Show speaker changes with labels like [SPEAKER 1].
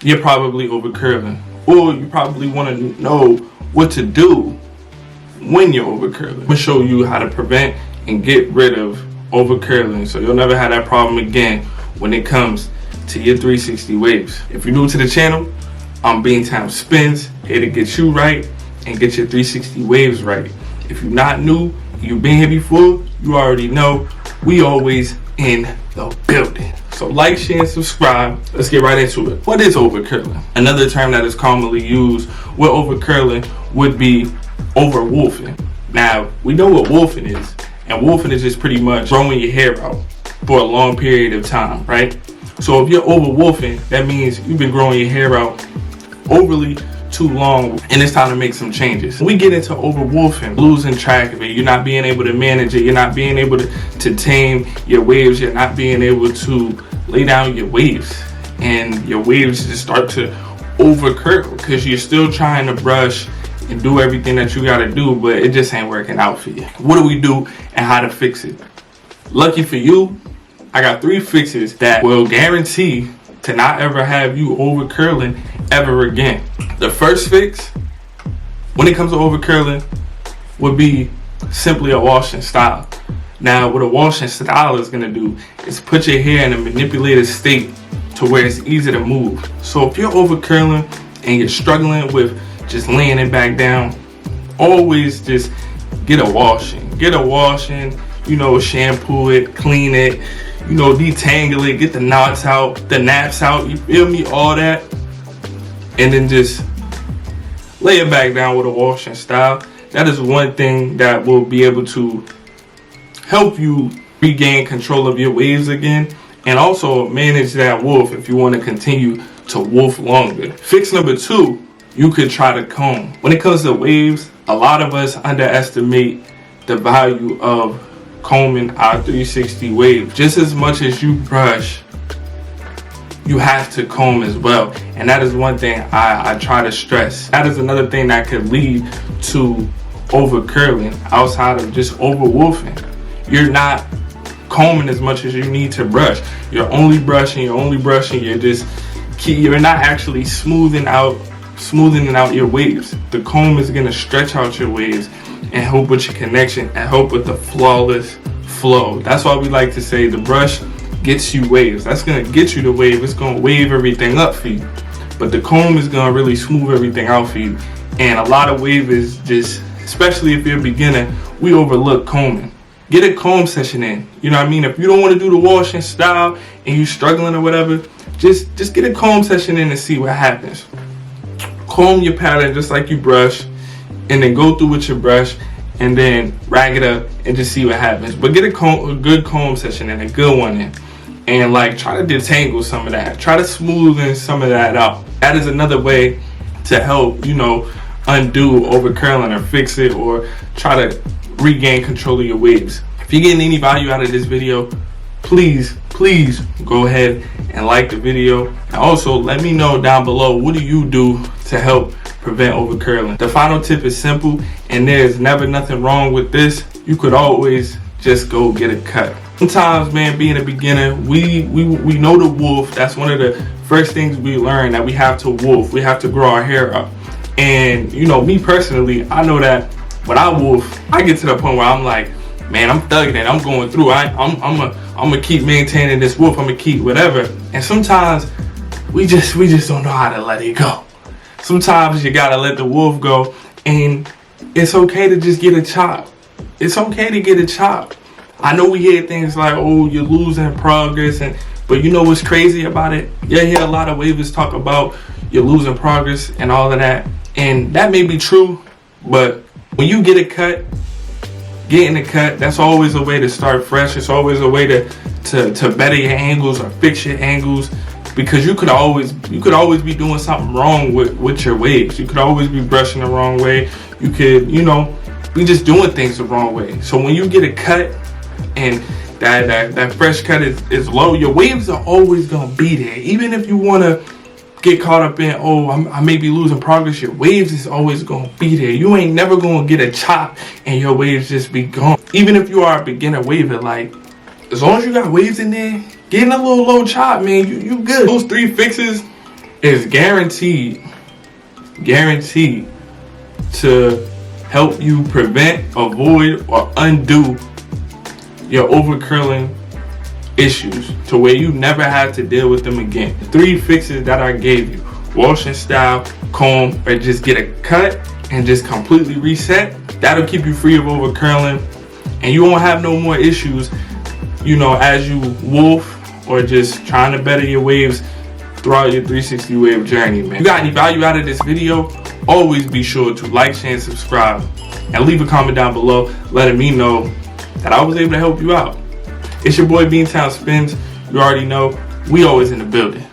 [SPEAKER 1] you're probably over curling, or you probably want to know what to do when you're over curling. I'm gonna show you how to prevent and get rid of over curling, so you'll never have that problem again when it comes to your 360 waves. If you're new to the channel, I'm Beantown Spins, here to get you right and get your 360 waves right. If you're not new, you've been here before, you already know we always in the building. So like, share, and subscribe. Let's get right into it. What is over curling? Another term that is commonly used with over curling would be overwhoofing. Now, we know what woofing is, and woofing is just pretty much growing your hair out for a long period of time, right? So if you're overwhoofing, that means you've been growing your hair out overly too long, and it's time to make some changes. When we get into overwhoofing, losing track of it, you're not being able to manage it, you're not being able to tame your waves, you're not being able to lay down your waves, and your waves just start to over curl because you're still trying to brush and do everything that you got to do, but it just ain't working out for you. What do we do and how to fix it? Lucky for you, I got 3 fixes that will guarantee to not ever have you over curling ever again. The first fix, when it comes to over curling, would be simply a wash and style. Now, what a wash and style is going to do is put your hair in a manipulated state to where it's easy to move. So if you're over curling and you're struggling with just laying it back down, always just get a washing. Get a washing, you know, shampoo it, clean it, you know, detangle it, get the knots out, the naps out, you feel me, all that. And then just lay it back down with a wash and style. That is one thing that will be able to help you regain control of your waves again, and also manage that woof if you want to continue to woof longer. Fix number 2, you could try to comb. When it comes to waves, a lot of us underestimate the value of combing our 360 waves. Just as much as you brush, you have to comb as well, and that is one thing I try to stress. That is another thing that could lead to over curling outside of just over woofing. You're not combing as much as you need to brush. You're only brushing, you're not actually smoothing out your waves. The comb is going to stretch out your waves and help with your connection and help with the flawless flow. That's why we like to say the brush gets you waves. That's going to get you the wave. It's going to wave everything up for you. But the comb is going to really smooth everything out for you. And a lot of wave is just, especially if you're a beginner, we overlook combing. Get a comb session in. You know what I mean? If you don't want to do the wash and style and you're struggling or whatever, just get a comb session in and see what happens. Comb your pattern just like you brush, and then go through with your brush and then rag it up and just see what happens. But get a good comb session in, a good one in, and like try to detangle some of that. Try to smoothen some of that out. That is another way to help, you know, undo over curling or fix it, or try to regain control of your waves. If you're getting any value out of this video, please go ahead and like the video, and also let me know down below, what do you do to help prevent over curling? The final tip is simple, and there's never nothing wrong with this. You could always just go get a cut. Sometimes, man, being a beginner, we know the woof. That's one of the first things we learn, that we have to woof. We have to grow our hair up. And you know, me personally, I know that when I woof, I get to the point where I'm like, man, I'm thugging it. I'm going through. I'm gonna keep maintaining this woof. I'm gonna keep whatever. And sometimes we just don't know how to let it go. Sometimes you gotta let the woof go, and it's okay to just get a chop. It's okay to get a chop. I know we hear things like, oh, you're losing progress, but you know what's crazy about it? You hear a lot of wavers talk about you're losing progress and all of that, and that may be true, but when you get a cut, getting a cut, that's always a way to start fresh. It's always a way to better your angles or fix your angles, because you could always be doing something wrong with your waves. You could always be brushing the wrong way. You could, you know, be just doing things the wrong way. So when you get a cut and that fresh cut is low, your waves are always gonna be there. Even if you wanna get caught up in, oh, I may be losing progress, your waves is always gonna be there. You ain't never gonna get a chop and your waves just be gone. Even if you are a beginner waver, like, as long as you got waves in there, getting a little low chop, man, you good. Those 3 fixes, is guaranteed to help you prevent, avoid, or undo your overcurling issues to where you never have to deal with them again. 3 fixes that I gave you: wash and style, comb, or just get a cut and just completely reset. That'll keep you free of overcurling, and you won't have no more issues, you know, as you wolf or just trying to better your waves throughout your 360 wave journey, man. If you got any value out of this video, always be sure to like, share, and subscribe, and leave a comment down below letting me know that I was able to help you out. It's your boy Beantown Spins. You already know, we always in the building.